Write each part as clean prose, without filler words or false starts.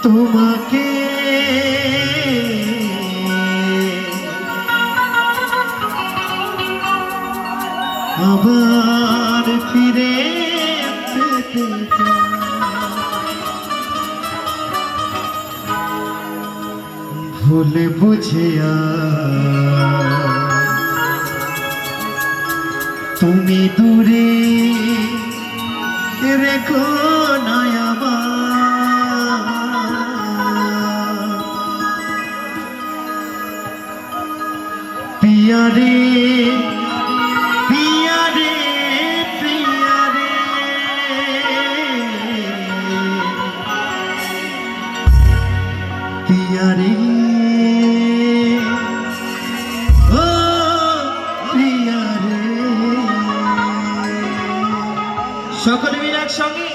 তোমাকে আবার ফিরে পেতে ভুলে বুঝে তুমি দূরে রেখো না আমার পিয়ারে পিয়ারে পিয়ারে পিয়ারে ও পিয়ারে সকলে মিলে একসঙ্গে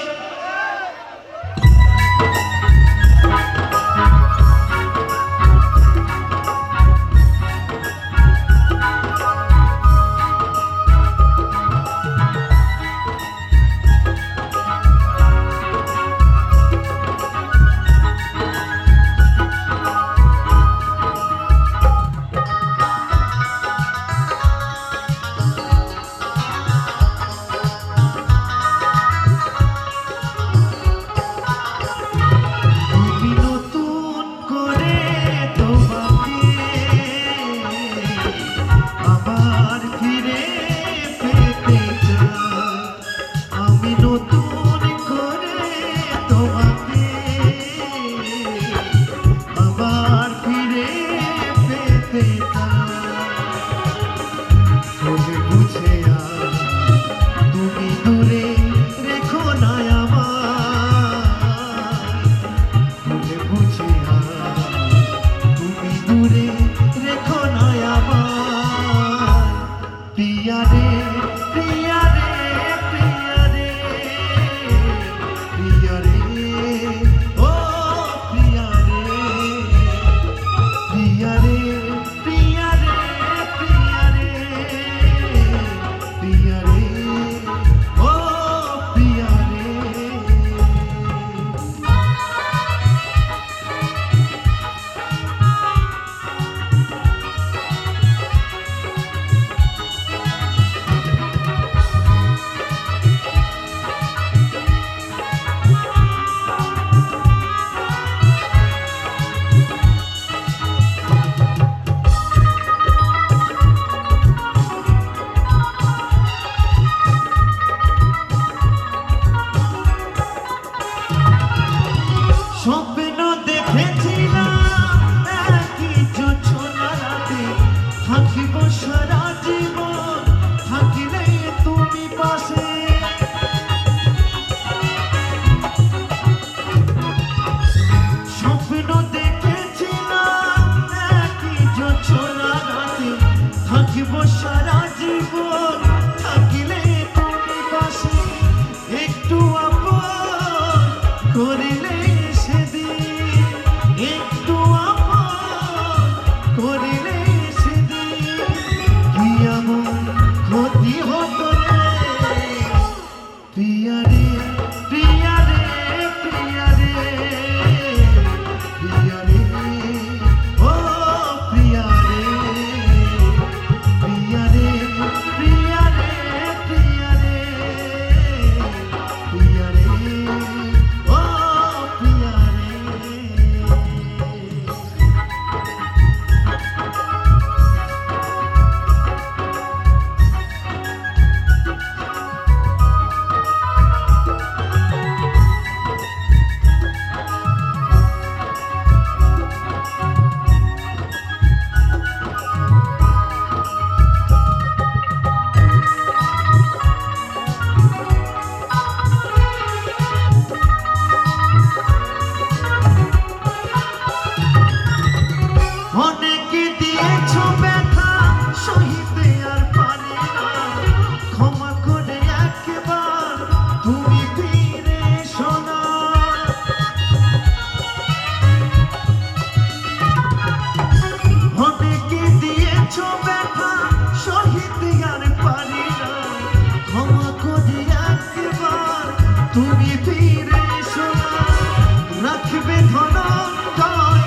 ধনঞ্জয়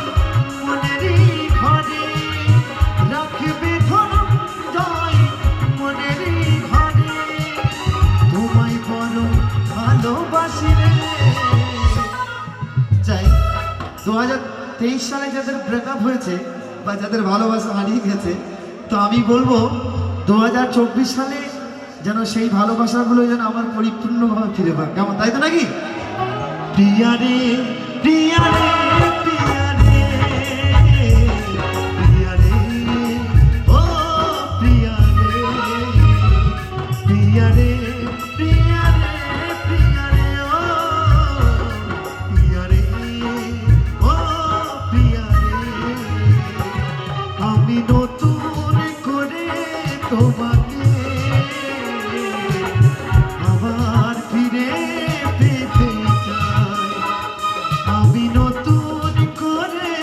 মনেরই ঘরে, রাখবে ধনঞ্জয় মনেরই ঘরে, তোমায় বড় ভালোবাসি রে। যাই 2023 সালে যাদের ব্রেকআপ হয়েছে বা যাদের ভালোবাসা হারিয়ে গেছে, তো আমি বলবো 2024 সালে যেন সেই ভালোবাসাগুলো যেন আমার পরিপূর্ণভাবে ফিরে পায়, কেমন, তাই তো নাকি? প্রিয়া রে প্রিয়া রে প্রিয়া রে প্রিয়া রে, ও প্রিয়া রে প্রিয়া রে প্রিয়া রে প্রিয়া রে, ও প্রিয়া রে, ও প্রিয়া রে, আমি নতুন করে তোমাকে আবার ফিরে পেতে চাই, আমি নতুন করে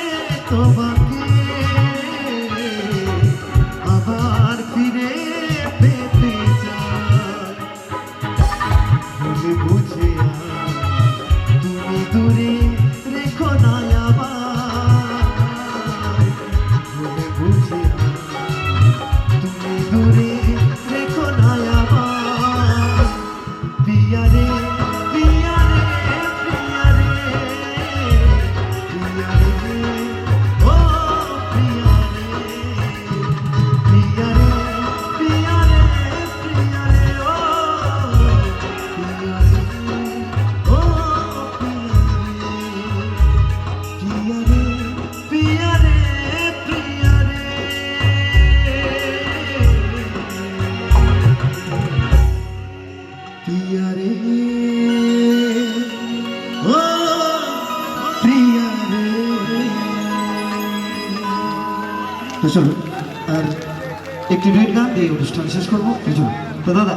তোমাকে আবার ফিরে পেতে চাই, ভুলে বুঝে তুমি দূরে রেখো না আমায়, ভুলে বুঝে তুমি দূরে রেখো না আমায়, প্রিয়া রে প্রিয়া রে প্রিয়া রে প্রিয়া রে, ও প্রিয়া রে প্রিয়া রে প্রিয়া রে প্রিয়া রে, ও প্রিয়া রে, ও প্রিয়া রে প্রিয়া রে প্রিয়া রে প্রিয়া রে, ও প্রিয়া রে। তো চলো আর একটি ডুয়েট গান দিয়ে অনুষ্ঠান শেষ করবো, তো চলো। তো দাদা